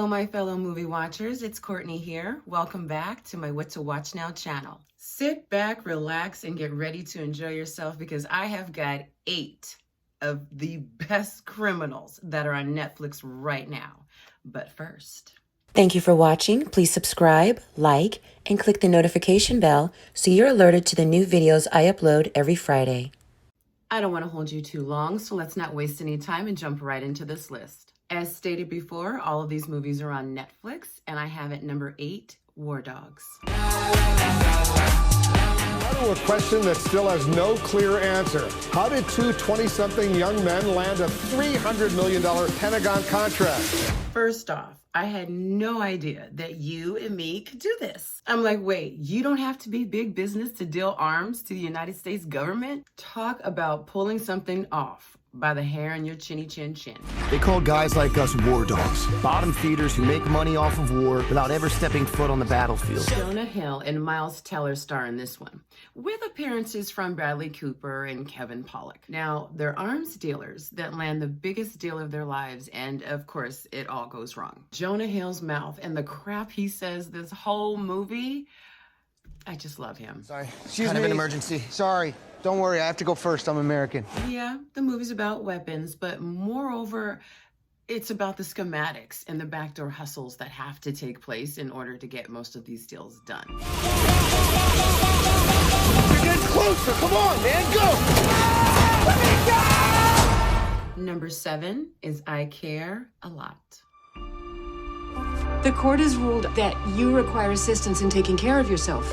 Hello, my fellow movie watchers. It's Courtney here. Welcome back to my What to Watch Now channel. Sit back, relax, and get ready to enjoy yourself because I have got 8 of the best criminals that are on Netflix right now. But first, thank you for watching. Please subscribe, like, and click the notification bell so you're alerted to the new videos I upload every Friday. I don't want to hold you too long, so let's not waste any time and jump right into this list. As stated before, all of these movies are on Netflix, and I have at number 8, War Dogs. Now to a question that still has no clear answer. How did two 20-something young men land a $300 million Pentagon contract? First off, I had no idea that you and me could do this. I'm like, wait, you don't have to be big business to deal arms to the United States government? Talk about pulling something off by the hair on your chinny chin chin. They call guys like us war dogs, bottom feeders who make money off of war without ever stepping foot on the battlefield. Jonah Hill and Miles Teller star in this one, with appearances from Bradley Cooper and Kevin Pollak. Now, they're arms dealers that land the biggest deal of their lives, and of course, it all goes wrong. Jonah Hill's mouth and the crap he says this whole movie, I just love him. Sorry, kind of an emergency. Sorry. Don't worry, I have to go first. I'm American. Yeah, the movie's about weapons, but moreover, it's about the schematics and the backdoor hustles that have to take place in order to get most of these deals done. You're getting closer. Come on, man, go! Number 7 is I Care a Lot. The court has ruled that you require assistance in taking care of yourself.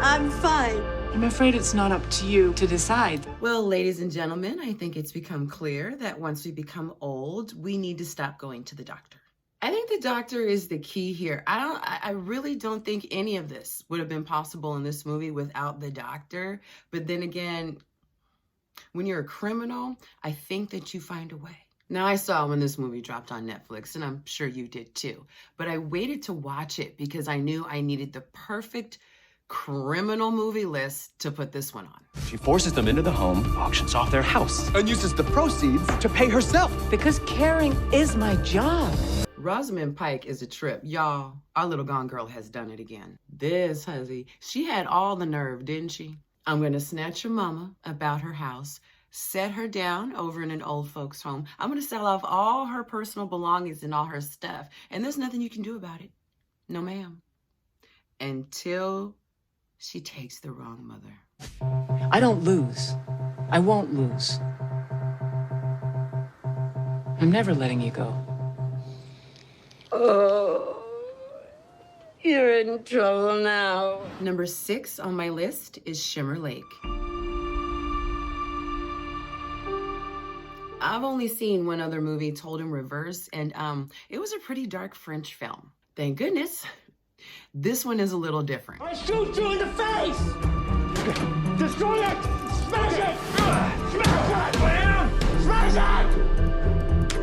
I'm fine. I'm afraid it's not up to you to decide. Well, ladies and gentlemen, I think it's become clear that once we become old, we need to stop going to the doctor. I think the doctor is the key here. I really don't think any of this would have been possible in this movie without the doctor. But then again, when you're a criminal, I think that you find a way. Now, I saw when this movie dropped on Netflix, and I'm sure you did too. But I waited to watch it because I knew I needed the perfect criminal movie list to put this one on. She forces them into the home, auctions off their house, and uses the proceeds to pay herself. Because caring is my job. Rosamund Pike is a trip. Y'all, our little gone girl has done it again. This hussy, she had all the nerve, didn't she? I'm gonna snatch your mama about her house, set her down over in an old folks home. I'm gonna sell off all her personal belongings and all her stuff, and there's nothing you can do about it. No, ma'am. Until she takes the wrong mother. I don't lose. I won't lose. I'm never letting you go. Oh, you're in trouble now. Number 6 on my list is Shimmer Lake. I've only seen one other movie told in reverse, and it was a pretty dark French film. Thank goodness. This one is a little different. I shoot you in the face! Destroy it! Smash it! Smash it, man! Smash it!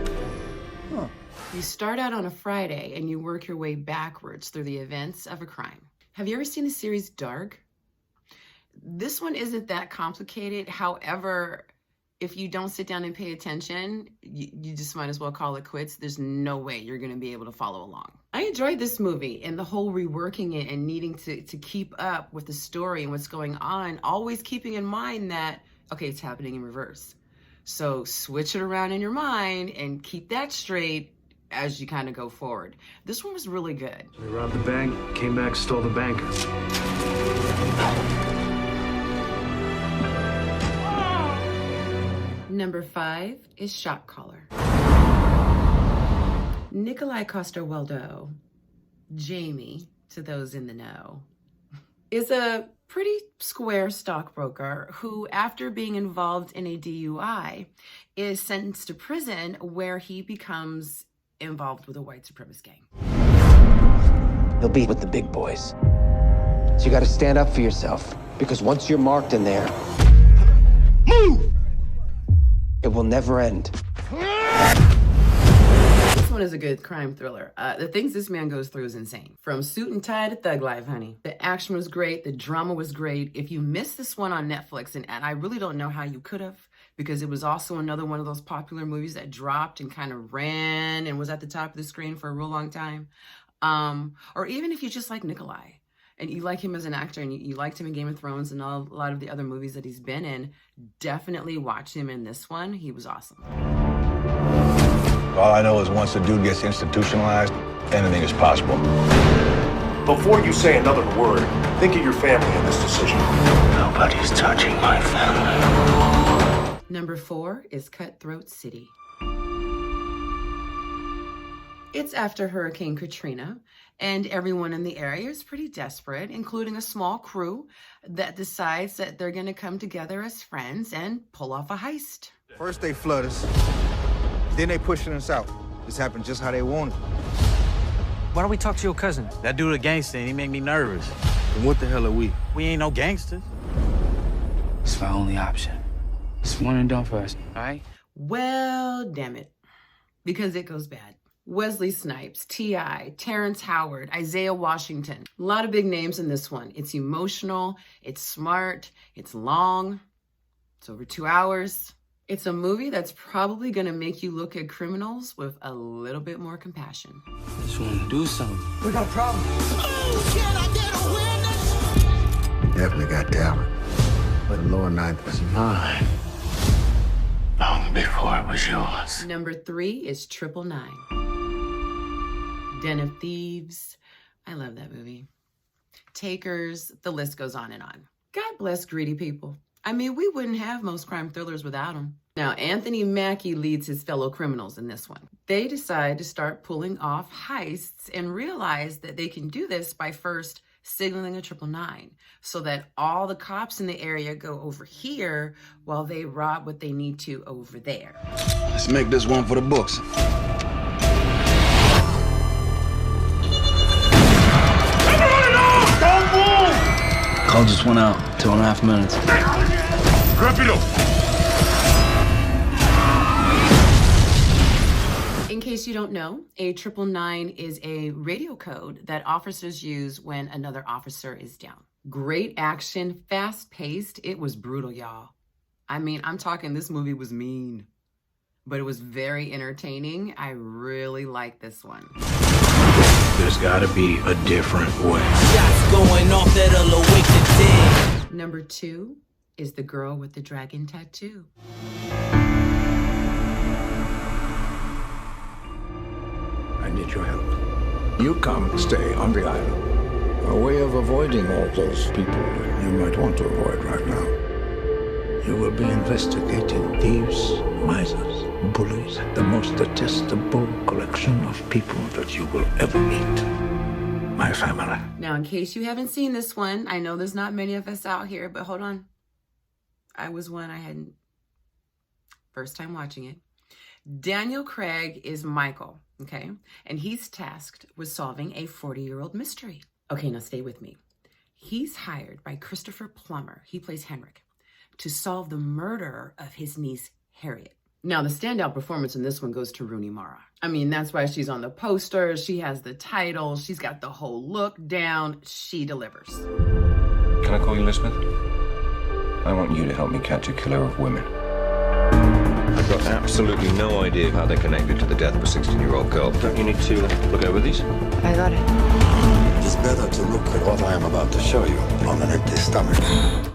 Huh. You start out on a Friday and you work your way backwards through the events of a crime. Have you ever seen the series Dark? This one isn't that complicated. However, if you don't sit down and pay attention, you just might as well call it quits. There's no way you're going to be able to follow along. I enjoyed this movie and the whole reworking it and needing to keep up with the story and what's going on, always keeping in mind that, okay, it's happening in reverse. So switch it around in your mind and keep that straight as you kind of go forward. This one was really good. They robbed the bank, came back, stole the banker. Number 5 is Shotcaller. Nikolai Coster-Waldau, Jamie, to those in the know, is a pretty square stockbroker who, after being involved in a DUI, is sentenced to prison where he becomes involved with a white supremacist gang. You'll be with the big boys. So you gotta stand up for yourself, because once you're marked in there, move! It will never end. This one is a good crime thriller. The things this man goes through is insane. From Suit and Tie to Thug Life, honey. The action was great. The drama was great. If you missed this one on Netflix, and I really don't know how you could have, because it was also another one of those popular movies that dropped and kind of ran and was at the top of the screen for a real long time. Or even if you just like Nikolai and you like him as an actor and you liked him in Game of Thrones and a lot of the other movies that he's been in, definitely watch him in this one. He was awesome. All I know is once the dude gets institutionalized, anything is possible. Before you say another word, think of your family in this decision. Nobody's touching my family. Number 4 is Cutthroat City. It's after Hurricane Katrina, and everyone in the area is pretty desperate, including a small crew that decides that they're going to come together as friends and pull off a heist. First they flood us, then they pushing us out. This happened just how they wanted. Why don't we talk to your cousin? That dude a gangster and he make me nervous. And what the hell are we? We ain't no gangsters. It's my only option. It's one and done for us, all right? Well, damn it. Because it goes bad. Wesley Snipes, T.I., Terrence Howard, Isaiah Washington. A lot of big names in this one. It's emotional, it's smart, it's long, it's over 2 hours. It's a movie that's probably gonna make you look at criminals with a little bit more compassion. I just wanna do something. We got a problem. Oh, can I get a witness? Definitely got talent. But the lower ninth was mine. Long before it was yours. Number 3 is 999. Den of Thieves. I love that movie. Takers, the list goes on and on. God bless greedy people. I mean, we wouldn't have most crime thrillers without them. Now, Anthony Mackie leads his fellow criminals in this one. They decide to start pulling off heists and realize that they can do this by first signaling a 999 so that all the cops in the area go over here while they rob what they need to over there. Let's make this one for the books. Call just went out. 2.5 minutes. Rápido! In case you don't know, a 999 is a radio code that officers use when another officer is down. Great action, fast-paced. It was brutal, y'all. I mean, I'm talking this movie was mean, but it was very entertaining. I really like this one. There's gotta be a different way. Shots going off that'll awake the dead. Number 2 is The Girl with the Dragon Tattoo. I need your help. You come stay on the island. A way of avoiding all those people you might want to avoid right now. You will be investigating thieves, misers, bullies, the most detestable collection of people that you will ever meet. My family. Now, in case you haven't seen this one, I know there's not many of us out here, but hold on. I was one I hadn't. First time watching it. Daniel Craig is Michael, okay? And he's tasked with solving a 40-year-old mystery. Okay, now stay with me. He's hired by Christopher Plummer, he plays Henrik, to solve the murder of his niece, Harriet. Now, the standout performance in this one goes to Rooney Mara. I mean, that's why she's on the poster. She has the title. She's got the whole look down. She delivers. Can I call you Elizabeth? I want you to help me catch a killer of women. I've got absolutely no idea how they're connected to the death of a 16-year-old girl. Don't you need to look over these? I got it. It's better to look at what I am about to show you on an empty stomach.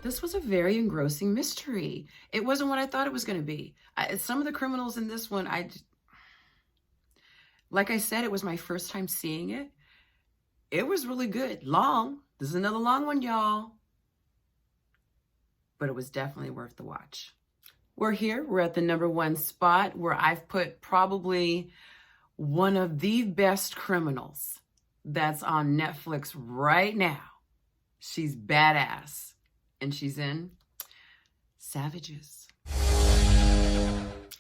This was a very engrossing mystery. It wasn't what I thought it was going to be. Some of the criminals in this one, like I said, it was my first time seeing it. It was really good. Long. This is another long one, y'all. But it was definitely worth the watch. We're here. We're at the number 1 spot where I've put probably one of the best criminals that's on Netflix right now. She's badass. And she's in Savages.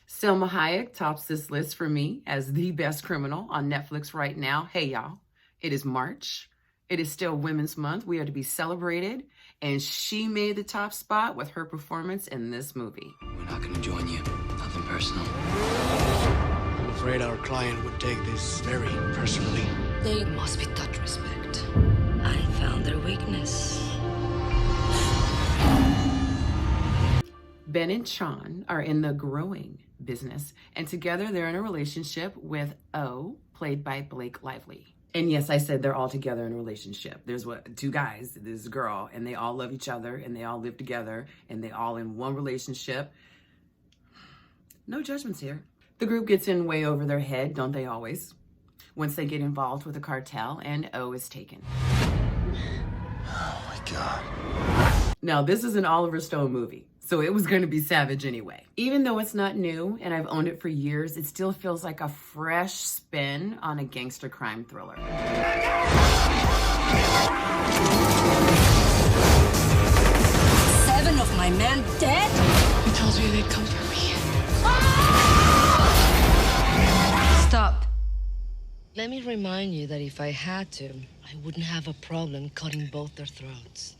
Selma Hayek tops this list for me as the best criminal on Netflix right now. Hey, y'all. It is March. It is still Women's Month. We are to be celebrated. And she made the top spot with her performance in this movie. We're not gonna join you. Nothing personal. afraid our client would take this very personally. They must be taught respect. I found their weakness. Ben and Sean are in the growing business, and together they're in a relationship with O, played by Blake Lively. And yes, I said they're all together in a relationship. There's two guys, there's a girl, and they all love each other, and they all live together, and they all in one relationship. No judgments here. The group gets in way over their head, don't they always? Once they get involved with a cartel, and O is taken. Oh my God. Now, this is an Oliver Stone movie, so it was going to be savage anyway. Even though it's not new and I've owned it for years, it still feels like a fresh spin on a gangster crime thriller. 7 of my men dead? I told you they'd come for me. Stop. Let me remind you that if I had to, I wouldn't have a problem cutting both their throats.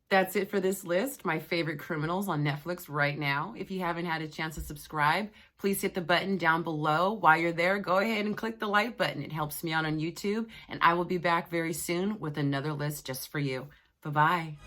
That's it for this list, my favorite criminals on Netflix right now. If you haven't had a chance to subscribe, please hit the button down below. While you're there, go ahead and click the like button. It helps me out on YouTube, and I will be back very soon with another list just for you. Bye-bye.